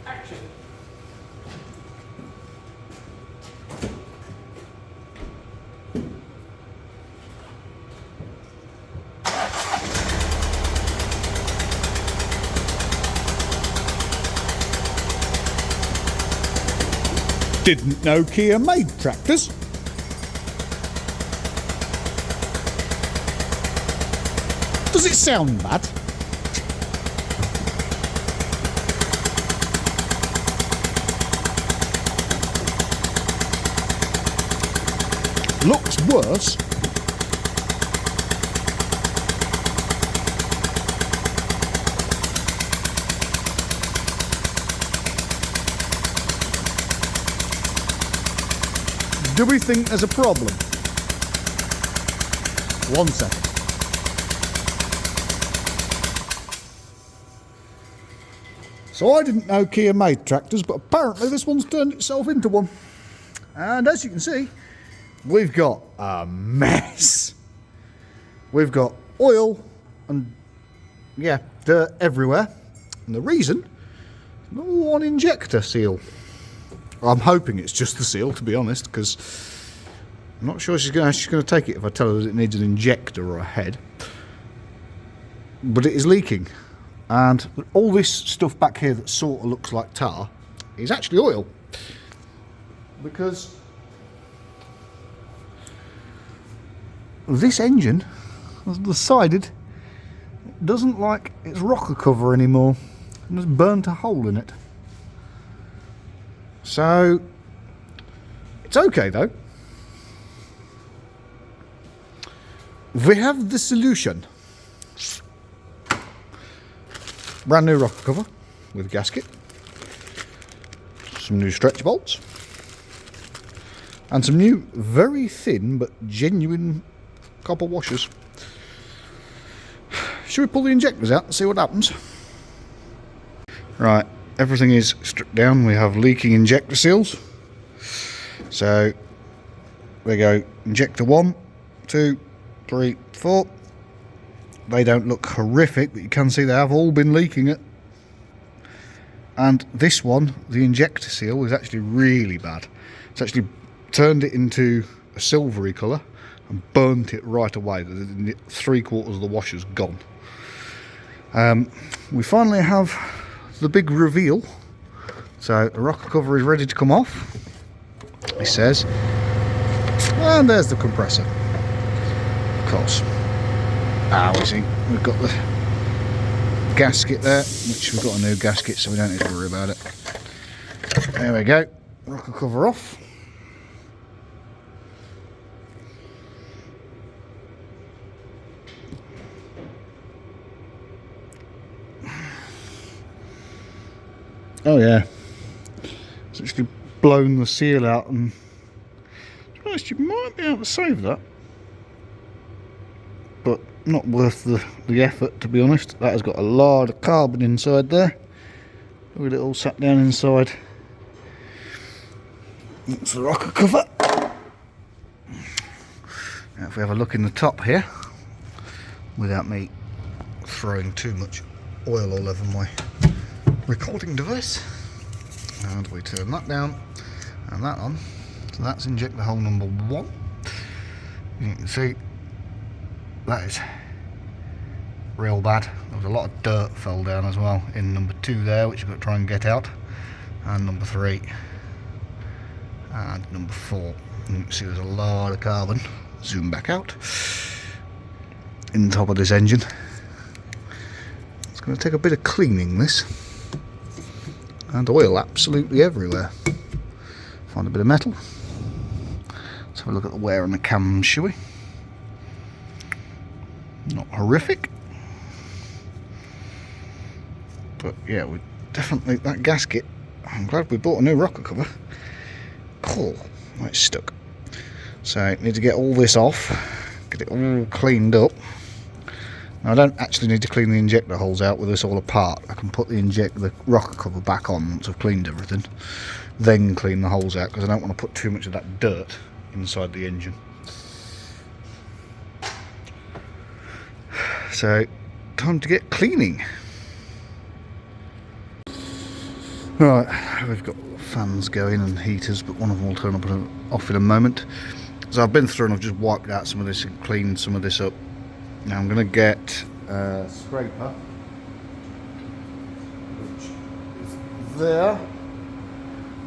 action. Didn't know Kia made tractors. Does it sound bad? Looks worse. Do we think there's a problem? 1 second. So I didn't know Kia made tractors, but apparently this one's turned itself into one. And as you can see, we've got a mess. We've got oil and, yeah, dirt everywhere. And the reason, one injector seal. I'm hoping it's just the seal, to be honest, because I'm not sure she's going to take it if I tell her that it needs an injector or a head. But it is leaking. And all this stuff back here that sort of looks like tar is actually oil. Because this engine has decided it doesn't like its rocker cover anymore and has burnt a hole in it. So it's okay though. We have the solution. Brand new rocker cover with gasket, some new stretch bolts, and some new very thin but genuine copper washers. Should we pull the injectors out and see what happens? Right, everything is stripped down. We have leaking injector seals. So we go injector 1, 2, 3, 4. They don't look horrific, but you can see they have all been leaking it. And this one, the injector seal, is actually really bad. It's actually turned it into a silvery colour and burnt it right away. 3/4 of the washer's gone. We finally have the big reveal. So the rocker cover is ready to come off, it says. And there's the compressor. Of course. We see we've got the gasket there, which we've got a new gasket, so we don't need to worry about it. There we go, rocker cover off. Oh yeah, it's actually blown the seal out, and to be honest, you might be able to save that. But not worth the effort, to be honest. That has got a lot of carbon inside there. Look at it all sat down inside. That's the rocker cover. Now if we have a look in the top here, without me throwing too much oil all over my recording device, and we turn that down and that on. So that's injector hole number 1. You can see that is real bad. There was a lot of dirt fell down as well in number 2 there, which you've got to try and get out, and number 3 and number 4. And you can see there's a lot of carbon. Zoom back out in the top of this engine. It's going to take a bit of cleaning, this, and oil absolutely everywhere. Find a bit of metal. Let's have a look at the wear on the cams, shall we? Not horrific, but yeah, we definitely, that gasket, I'm glad we bought a new rocker cover. Cool, it's stuck. So need to get all this off, get it all cleaned up. Now I don't actually need to clean the injector holes out with this all apart. I can put the rocker cover back on once I've cleaned everything, then clean the holes out, because I don't want to put too much of that dirt inside the engine. So, time to get cleaning. Right, we've got fans going and heaters, but one of them will turn up off in a moment. So I've been through and I've just wiped out some of this and cleaned some of this up. Now I'm going to get a scraper, which is there,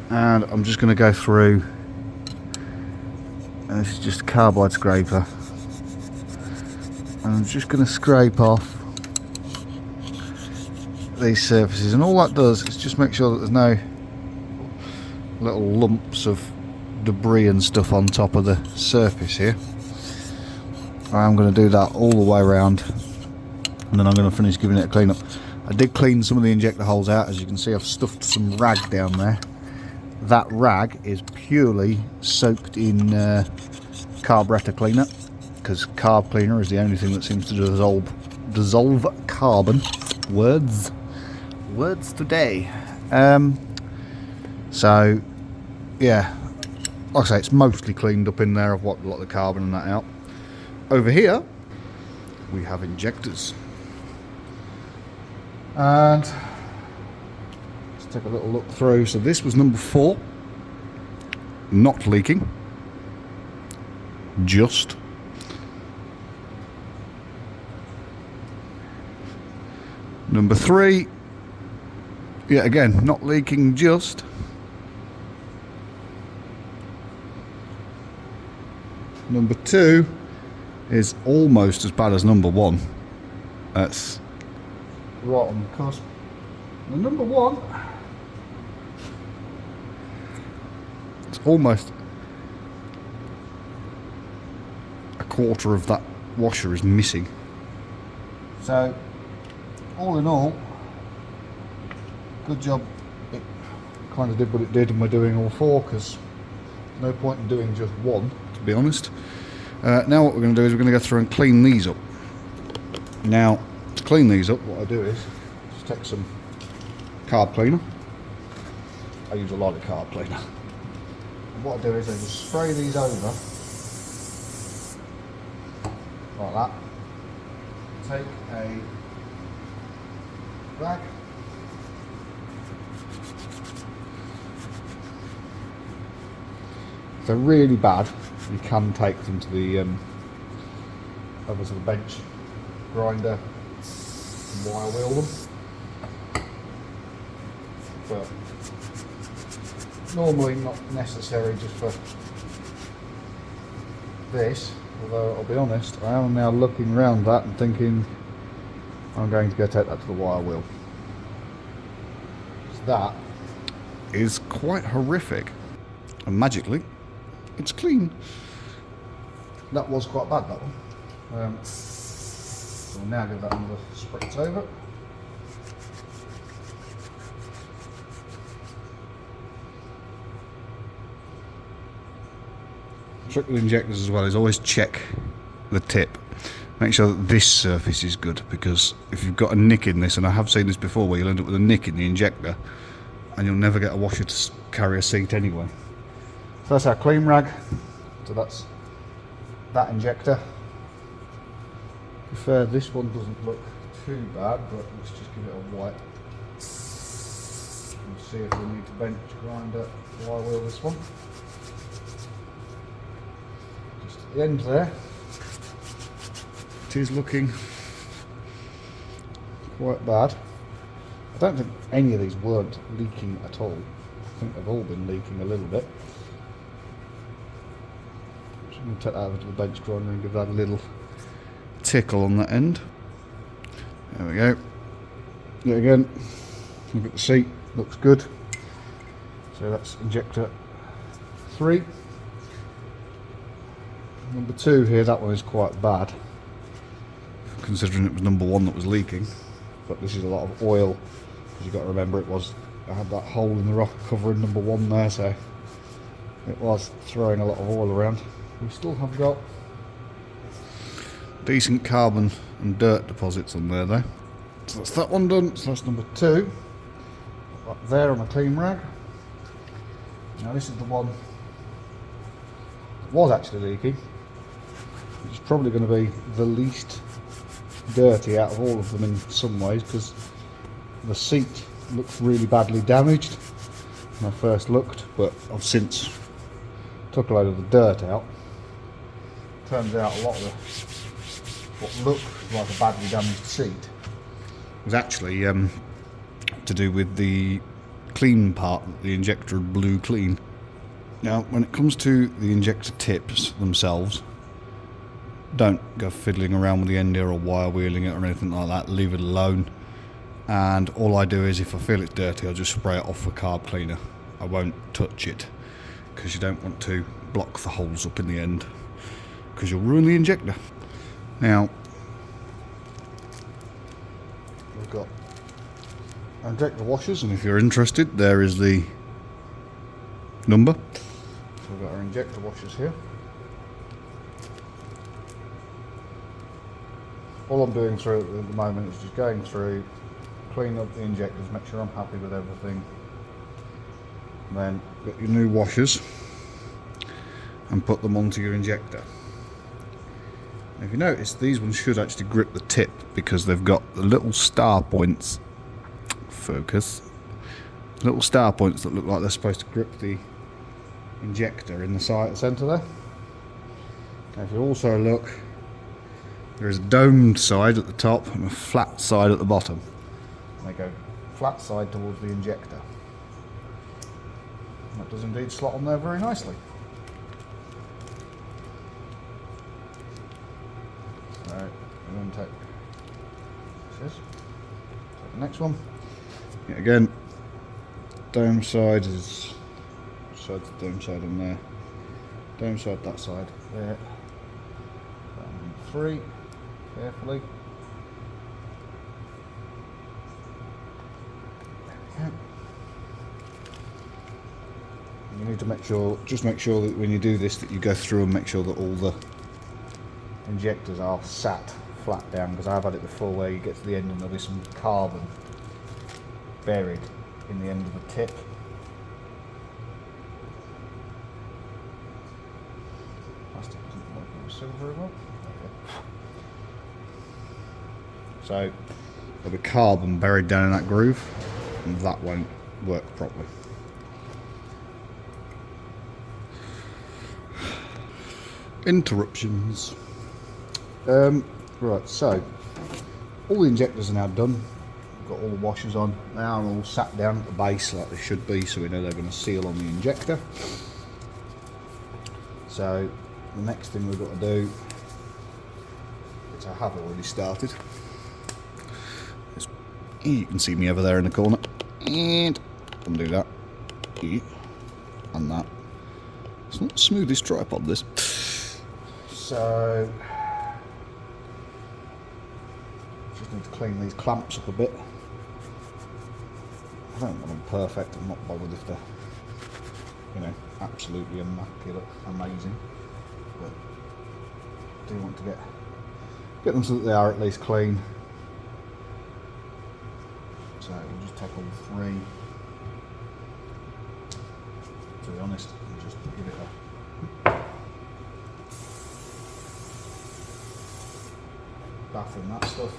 and I'm just going to go through, and this is just a carbide scraper, and I'm just going to scrape off these surfaces, and all that does is just make sure that there's no little lumps of debris and stuff on top of the surface here. I'm going to do that all the way around, and then I'm going to finish giving it a clean up. I did clean some of the injector holes out. As you can see, I've stuffed some rag down there. That rag is purely soaked in carburetor cleaner, because carb cleaner is the only thing that seems to dissolve carbon. Words today. So yeah, like I say, it's mostly cleaned up in there. I've wiped a lot of the carbon and that out. Over here we have injectors, and let's take a little look through. So this was number 4, not leaking, just. Number 3, yeah, again, not leaking, just. Number 2 is almost as bad as number 1. That's right on the cusp. The number 1, it's almost a quarter of that washer is missing. So all in all, good job it kind of did what it did, and we're doing all 4, because no point in doing just 1, to be honest. Now what we're going to do is we're going to go through and clean these up. Now, to clean these up, what I do is just take some carb cleaner. I use a lot of carb cleaner. And what I do is I just spray these over like that. Take a rag, if they're really bad, you can take them to the over to the bench grinder and wire wheel them, but normally not necessary just for this. Although I'll be honest, I am now looking around that and thinking I'm going to go take that to the wire wheel. So that is quite horrific, and magically it's clean. That was quite bad, that one. So we'll now give that another spritz over. The trick with injectors as well is always check the tip. Make sure that this surface is good, because if you've got a nick in this, and I have seen this before where you'll end up with a nick in the injector and you'll never get a washer to carry a seat anyway. So that's our clean rag. So that's that injector. To be fair, this one doesn't look too bad, but let's just give it a wipe and see if we need to bench grinder wire wheel this one. Just at the end there, it is looking quite bad. I don't think any of these weren't leaking at all. I think they've all been leaking a little bit. So I'm going to take that over to the bench grinder and give that a little tickle on that end. There we go. Yet again, look at the seat, looks good. So that's injector 3. Number 2 here, that one is quite bad, considering it was number 1 that was leaking. But this is a lot of oil, because you've got to remember I had that hole in the rock covering number 1 there, so it was throwing a lot of oil around. We still have got decent carbon and dirt deposits on there though. So that's that one done. So that's number 2. Up there on a clean rag. Now this is the one that was actually leaking, which is probably going to be the least dirty out of all of them in some ways, because the seat looks really badly damaged when I first looked, but I've since took a load of the dirt out. Turns out a lot of what looked like a badly damaged seat was actually to do with the clean part, the injector blew clean. Now, when it comes to the injector tips themselves, don't go fiddling around with the end here or wire wheeling it or anything like that. Leave it alone. And all I do is, if I feel it's dirty, I'll just spray it off with carb cleaner. I won't touch it, because you don't want to block the holes up in the end, because you'll ruin the injector. Now, we've got injector washers, and if you're interested, there is the number. So we've got our injector washers here. All I'm doing through it at the moment is just going through, clean up the injectors, make sure I'm happy with everything. And then get your new washers and put them onto your injector. Now, if you notice, these ones should actually grip the tip, because they've got the little star points. Focus. Little star points that look like they're supposed to grip the injector in the centre there. Now, if you also look, there is a domed side at the top and a flat side at the bottom. And they go flat side towards the injector. And that does indeed slot on there very nicely. So we're going to take this. Take the next one. Yeah, again, dome side is the dome side on there. Dome side that side there. 3. Carefully. There we go. You need to make sure that when you do this, that you go through and make sure that all the injectors are sat flat down, because I've had it before where you get to the end and there'll be some carbon buried in the end of the tip. Plastic doesn't work with silver very well. So there'll be carbon buried down in that groove, and that won't work properly. Interruptions. Right, so all the injectors are now done. We've got all the washers on. They are all sat down at the base like they should be, so we know they're going to seal on the injector. So the next thing we've got to do, which I have already started, is, you can see me over there in the corner, and undo that, and that. It's not the smoothest tripod, this. So just need to clean these clamps up a bit. I don't want them perfect. I'm not bothered if they're, absolutely immaculate, amazing. But I do want to get them so that they are at least clean. So we'll just take all 3. To be honest, and just give it a bath in that stuff.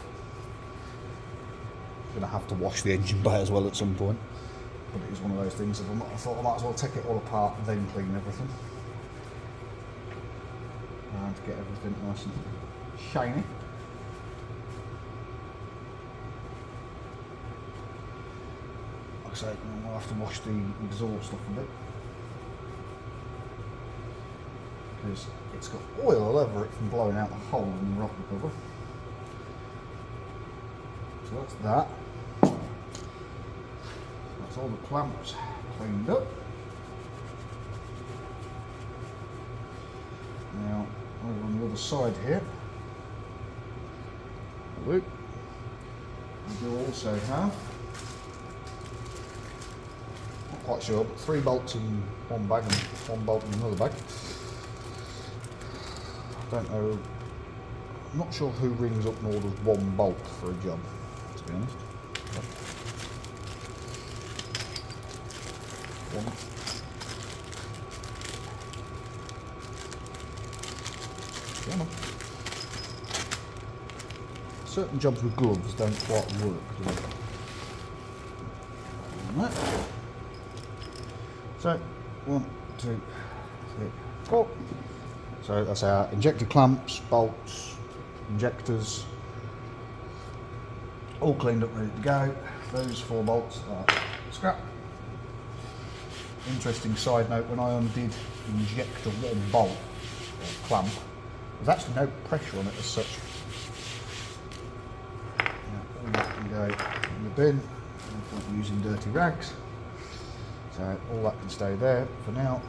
I'm going to have to wash the engine bay as well at some point, but it is one of those things that I thought I might as well take it all apart and then clean everything, and get everything nice and shiny. Like I say, we'll have to wash the exhaust off a bit, because it's got oil all over it from blowing out the hole in the rocker cover. So that's that. That's all the clamps cleaned up. Now, over on the other side here, we do also have, not quite sure, but 3 bolts in one bag and 1 bolt in another bag. I don't know, I'm not sure who rings up and orders 1 bolt for a job, to be honest. One. Come on. Certain jobs with gloves don't quite work, do they? that. So 1, 2, 3, 4. So that's our injector clamps, bolts, injectors, all cleaned up, ready to go. Those 4 bolts are scrap. Interesting side note, when I undid the injector 1 bolt or clamp, there's actually no pressure on it as such. All that can go in the bin, no point using dirty rags. So all that can stay there for now.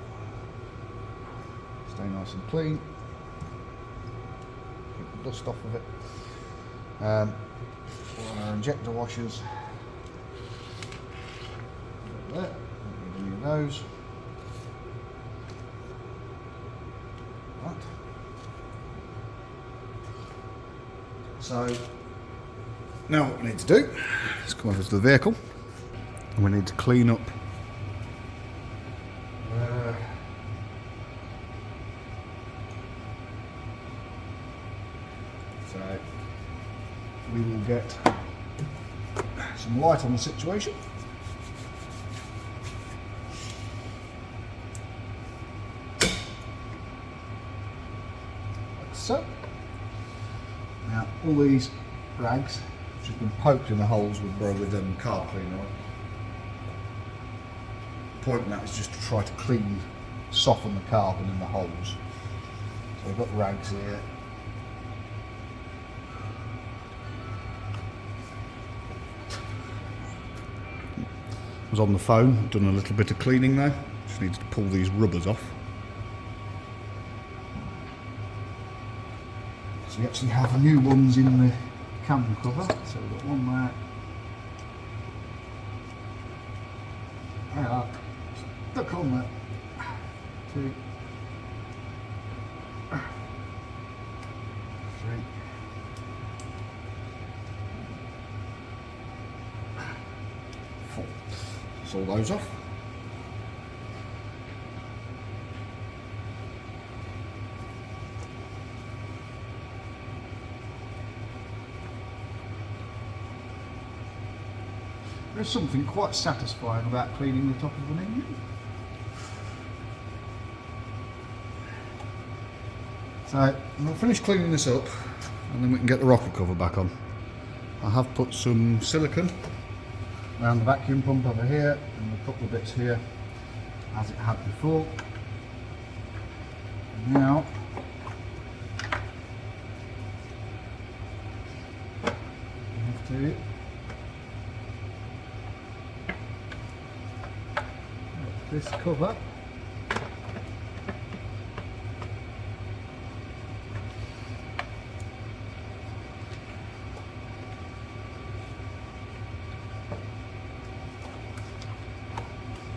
Stay nice and clean. Keep the dust off of it. All our injector washers. There. Don't need any of those. Right. So now what we need to do is come over to the vehicle and we need to clean up so we will get some light on the situation. Like so. Now all these rags which have been poked in the holes with carb cleaner on. The point of that is just to try to soften the carbon in the holes. So we've got rags here. I was on the phone, done a little bit of cleaning now. Just needed to pull these rubbers off. So we actually have new ones in the cam cover. So we've got one there. There are. Stuck on there. 2, 3, 4. Pull those off. There's something quite satisfying about cleaning the top of an engine. So we'll finish cleaning this up and then we can get the rocker cover back on. I have put some silicone around the vacuum pump over here and a couple of bits here as it had before. Now we have to get this cover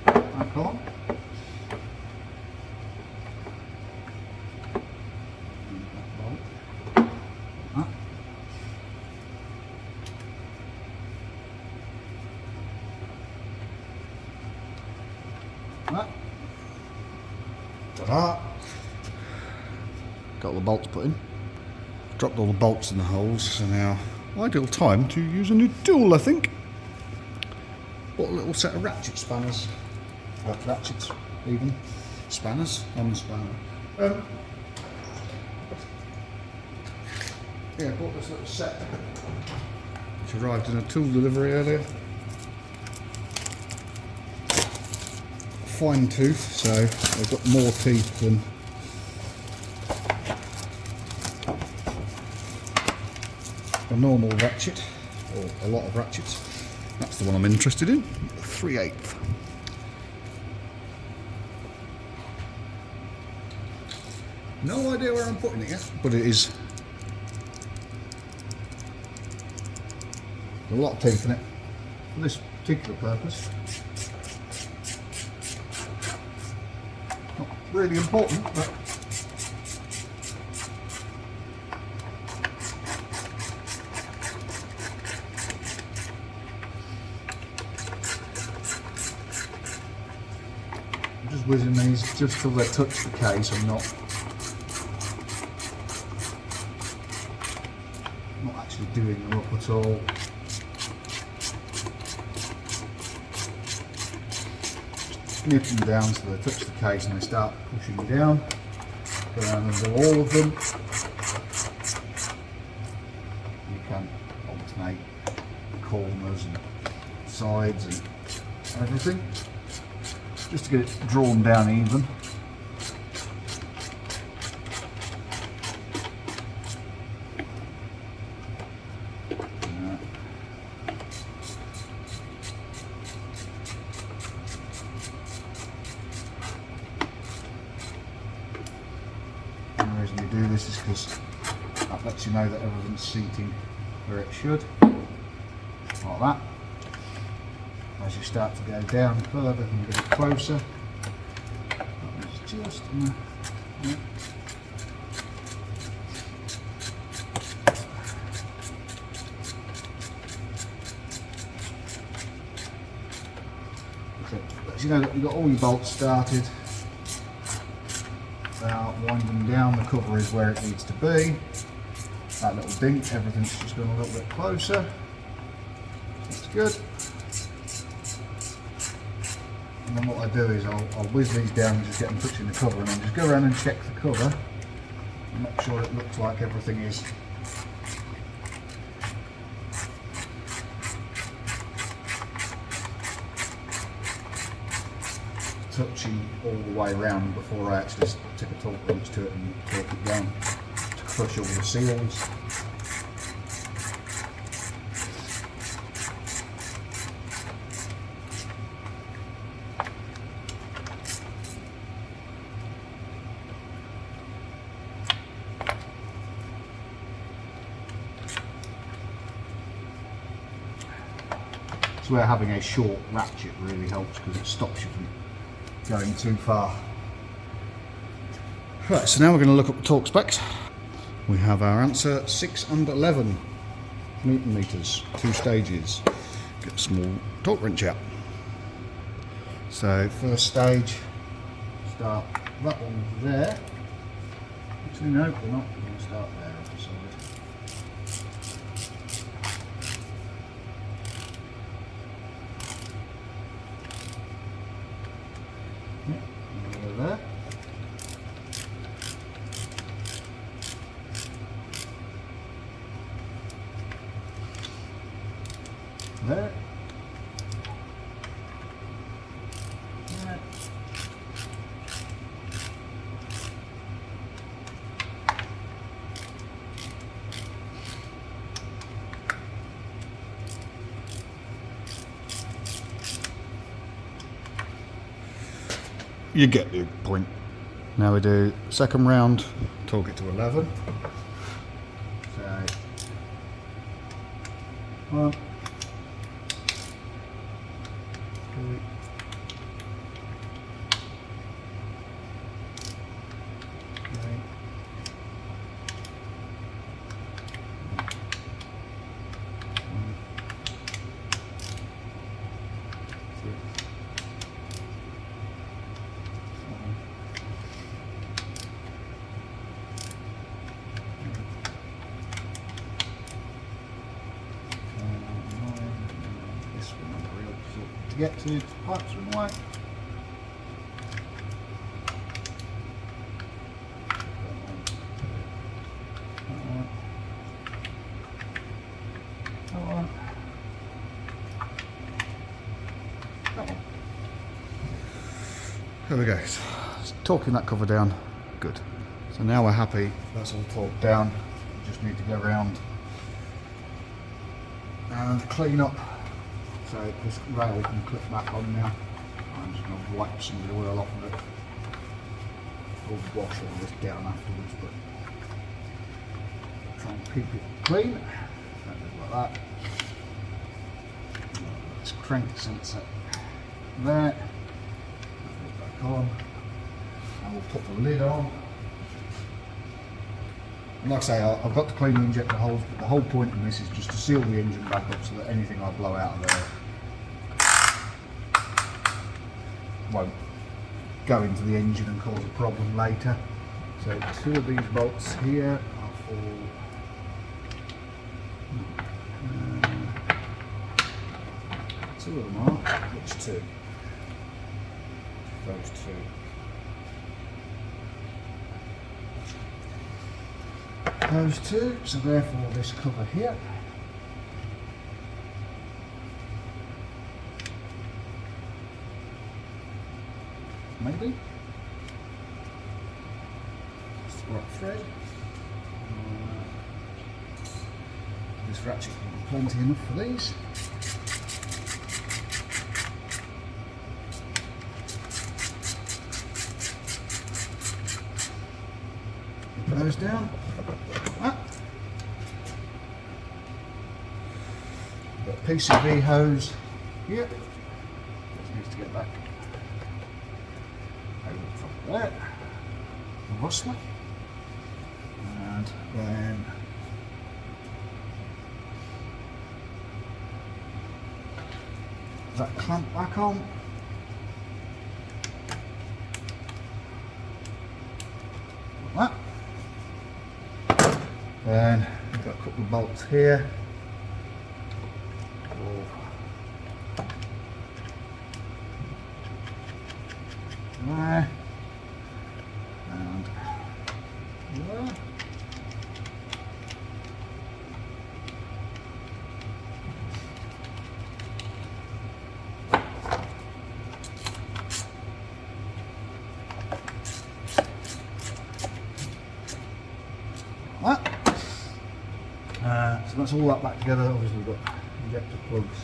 back on. Ta-da! Got all the bolts put in. Dropped all the bolts in the holes, so now ideal time to use a new tool, I think. Bought a little set of ratchet spanners. Ratchets, even. Spanners on the spanner. Yeah, bought this little set which arrived in a tool delivery earlier. Fine tooth, so they've got more teeth than a normal ratchet, or a lot of ratchets. That's the one I'm interested in, 3/8. No idea where I'm putting it yet, but it is a lot of teeth in it for this particular purpose. Not really important, but I'm just whizzing these just till they touch the case. I'm not actually doing them up at all. nip them down so they touch the case and they start pushing down. Go around and do all of them. You can alternate corners and sides and everything, just to get it drawn down even. The reason we do this is because that lets you know that everything's seating where it should, like that. As you start to go down further and get it closer, it's just yeah. As you know that you've got all your bolts started. Now wind them down, the cover is where it needs to be. That little dink, everything's just gone a little bit closer. That's good. And then what I do is I'll whiz these down and just get them touching the cover, and then just go around and check the cover and make sure it looks like everything is touching all the way around before I actually stick a torque wrench to it and torque it down to crush all the seals. That's where having a short ratchet really helps, because it stops you from going too far. Right, so now we're going to look up the torque specs. We have our answer 6 and 11 Newton meters, 2 stages. Get a small torque wrench out. So first stage, start that one there. Actually no, we're not. We're going to start there off the side. There. There. There. You get the point. Now we do second round, torque it to 11. So 1, 2, 3, get to pipes and white. There we go. Torquing that cover down, good. So now we're happy, that's all torqued down. We just need to go around and clean up. So this rail can clip back on now. I'm just going to wipe some of the oil off of it. We'll wash all this down afterwards, but try and keep it clean. Like that. Let's crank the sensor there. Put it back on. And we'll put the lid on. And like I say, I've got to clean the injector holes, but the whole point of this is just to seal the engine back up so that anything I blow out of there won't go into the engine and cause a problem later. So 2 of these bolts here are for 2 of them are, which 2? those two. Those two, so therefore this cover here. Maybe. That's the right thread. This ratchet will be plenty enough for these. Put those down. Got a PCV hose here. Just needs to get back over the top of that. The rustler. And then that clamp back on. Like that. Then we've got a couple of bolts here. There. And there. So that's all that back together. Obviously we've got injector plugs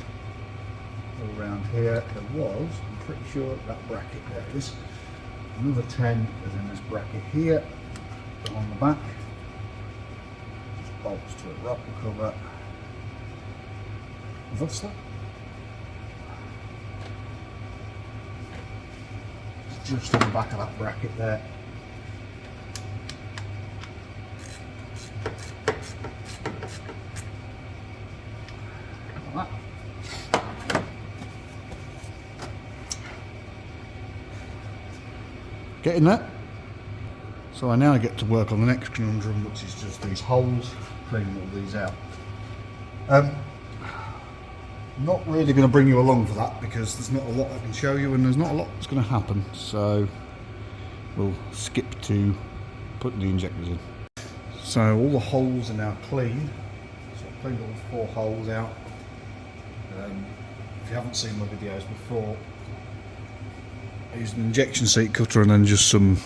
all around here. There was, I'm pretty sure, that bracket there is. Another 10 is in this bracket here, on the back. Just bolts to a rocker cover. Thusly. Just on the back of that bracket there. Like that. Getting that? So I now get to work on the next conundrum, which is just these holes, cleaning all these out. Not really going to bring you along for that because there's not a lot I can show you and there's not a lot that's going to happen, so we'll skip to putting the injectors in. So all the holes are now clean. So I've cleaned all 4 holes out. If you haven't seen my videos before, I used an injection seat cutter and then just some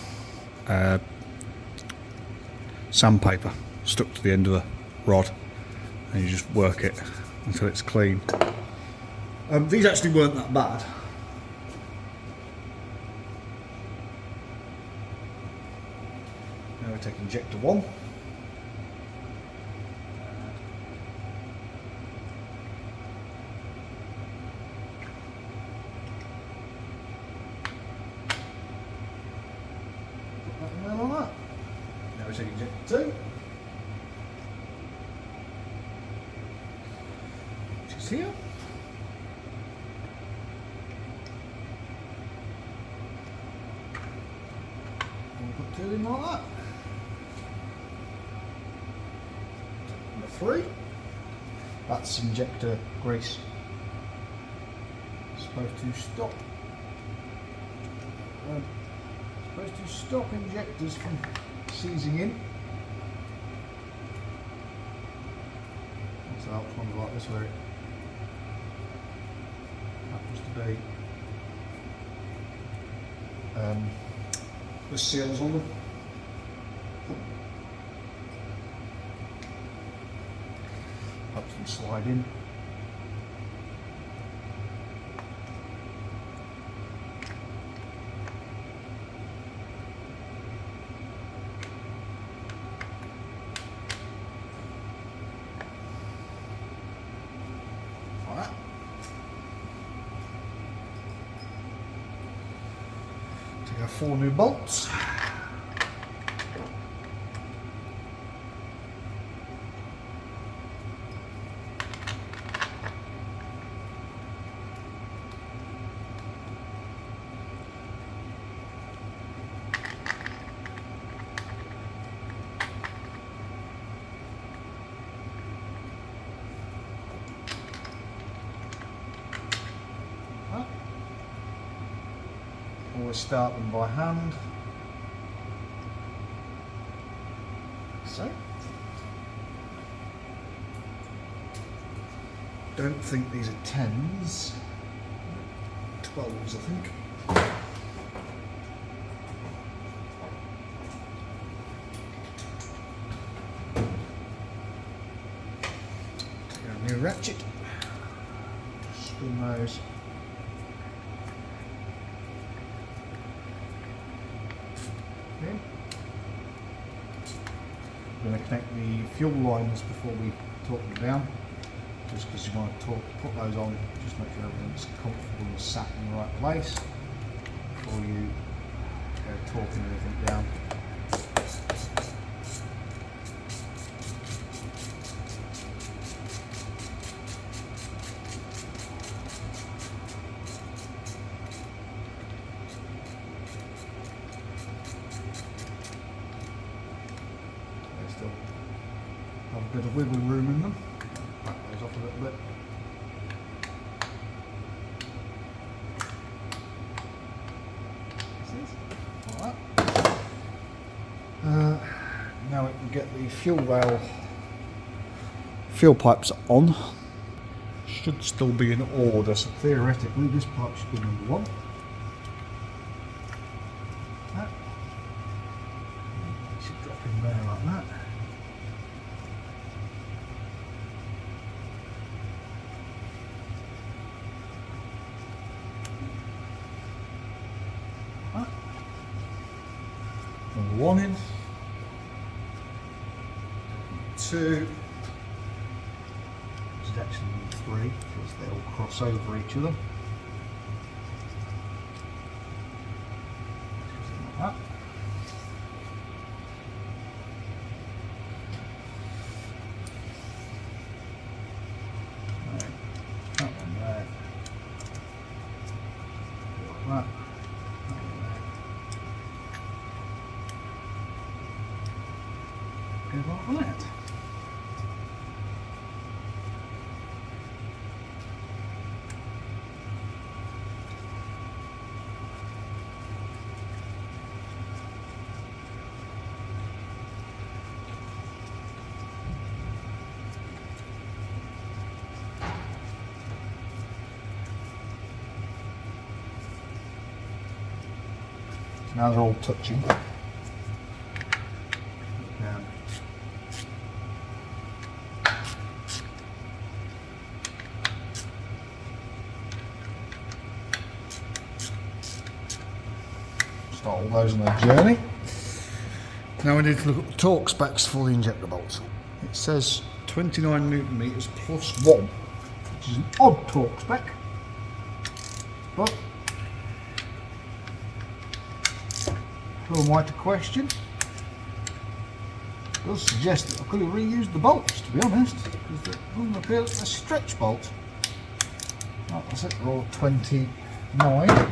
sandpaper stuck to the end of a rod, and you just work it until it's clean. These actually weren't that bad. Now we take injector 1. Now we take injector 2, which is here. And we'll put 2 in like that. Number 3, that's injector grease. It's supposed to stop. Supposed to stop injectors from seizing in. So that's one like this where it happens to be with seals on them. Helps them slide in. Take our 4 new bolts. Always start them by hand. So. Don't think these are 10s. 12s, I think. Take our new ratchet. Spin those. In. We're going to connect the fuel lines before we torque them down. Just because you want to put those on, just make sure everything's comfortable and sat in the right place before you go torquing everything down. They still have a bit of wiggle room in them. Back those off a little bit. Like that. Now we can get the fuel pipes on. Should still be in order, so theoretically this pipe should be number 1. That should drop in there like that. Number 1 in, 2, which is actually number 3 because they all cross over each other. Like that. Right. That one there. Like that. Go like that. So now they're all touching. Start all those on their journey. Now we need to look at the torque specs for the injector bolts. It says 29 Newton meters plus 1, which is an odd torque spec, but who am I to question? It does suggest that I could have reused the bolts, to be honest, because it doesn't appear that they're stretch bolts. Right, that's it, they're all at 29.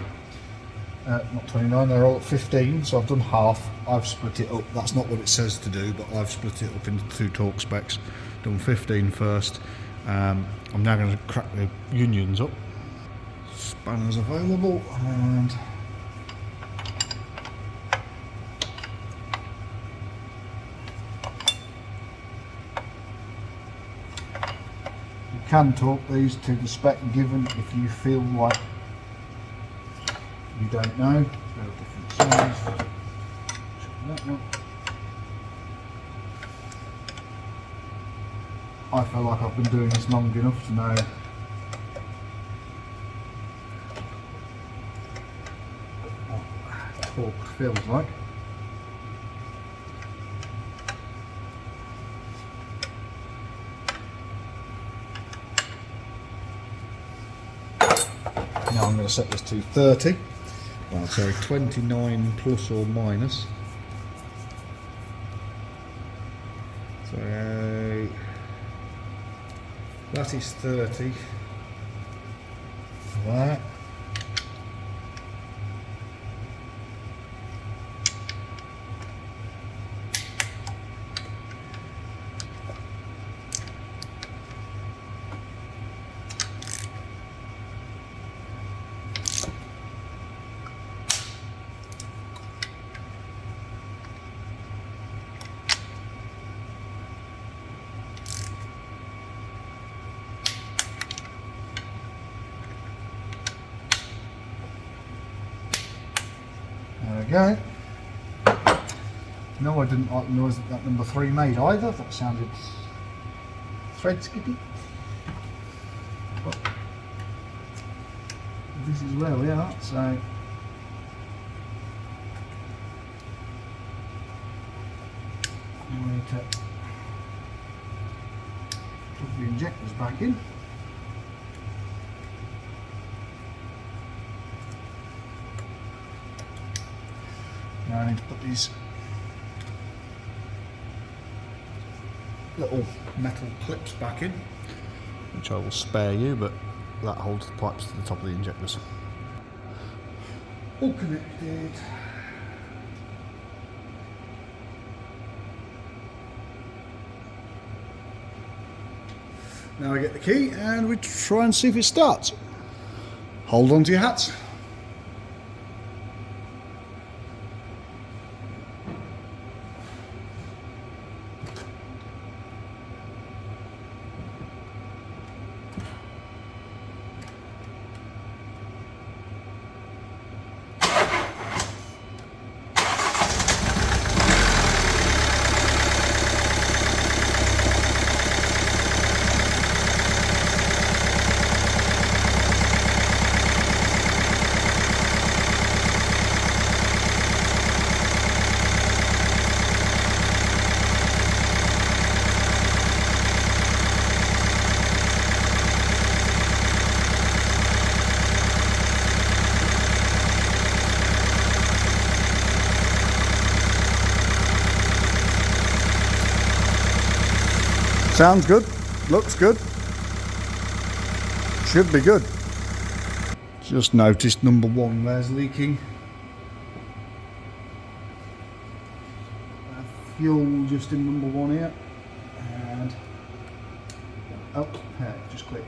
Not 29, they're all at 15, so I've done half. I've split it up. That's not what it says to do, but I've split it up into 2 torque specs. Done 15 first. I'm now going to crack the unions up. Spanners available, and you can torque these to the spec given if you feel like you don't know. They're a different size. That one. I feel like I've been doing this long enough to know what torque feels like. Now I'm going to set this to 30. Well, sorry, 29 plus or minus. So that is 30. That. we go. No, I didn't like the noise that number 3 made either. That sounded thread skippy. But this is where we are, so I'm going to plug the injectors back in. Now I need to put these little metal clips back in, which I will spare you, but that holds the pipes to the top of the injectors. All connected. Now I get the key and we try and see if it starts. Hold on to your hats. Sounds good, looks good, should be good. Just noticed number 1 there's leaking. Fuel just in number 1 here, and oh, yeah, just click.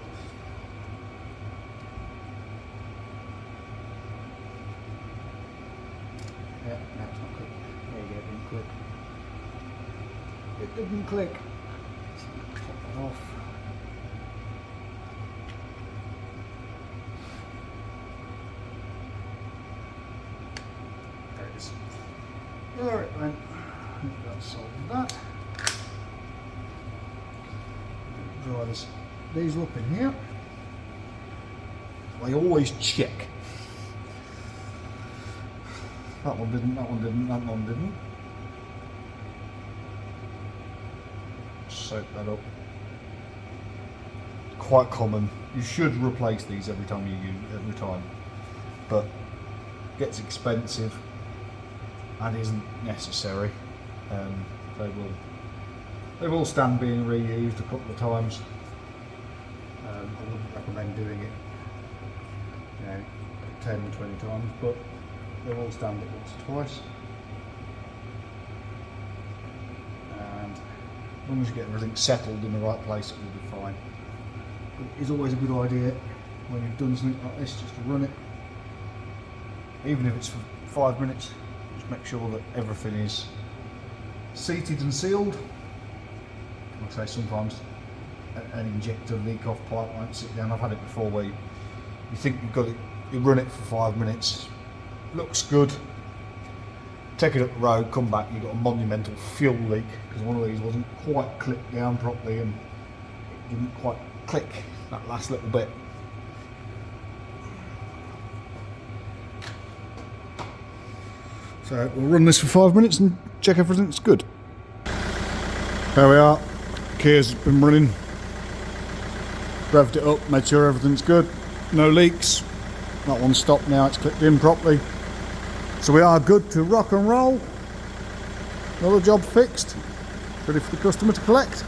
Yeah, no, it's not click. There you go, it didn't click. It didn't click. Off. There it is. There it went. That solved that. Dry this diesel up in here. I always check. That one didn't, that one didn't, that one didn't. Soak that up. Quite common. You should replace these every time you use but gets expensive and isn't necessary. They will stand being reused a couple of times. I wouldn't recommend doing it, 10, 20 times, but they will stand it once or twice. And as long as you get everything settled in the right place, it will be fine. It is always a good idea when you've done something like this just to run it, even if it's for 5 minutes. Just make sure that everything is seated and sealed. Like I say, sometimes an injector leak off pipe won't sit down. I've had it before where you think you've got it, you run it for 5 minutes, looks good, take it up the road, come back, you've got a monumental fuel leak because one of these wasn't quite clipped down properly and it didn't quite click that last little bit. So we'll run this for 5 minutes and check everything's good. There we are. Kia's been running. Revved it up, made sure everything's good. No leaks. That one's stopped now, it's clicked in properly. So we are good to rock and roll. Another job fixed. Ready for the customer to collect.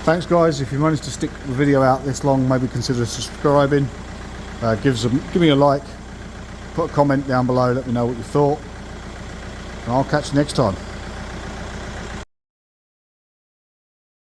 Thanks guys, if you managed to stick the video out this long, maybe consider subscribing. Give me a like, put a comment down below, let me know what you thought, and I'll catch you next time.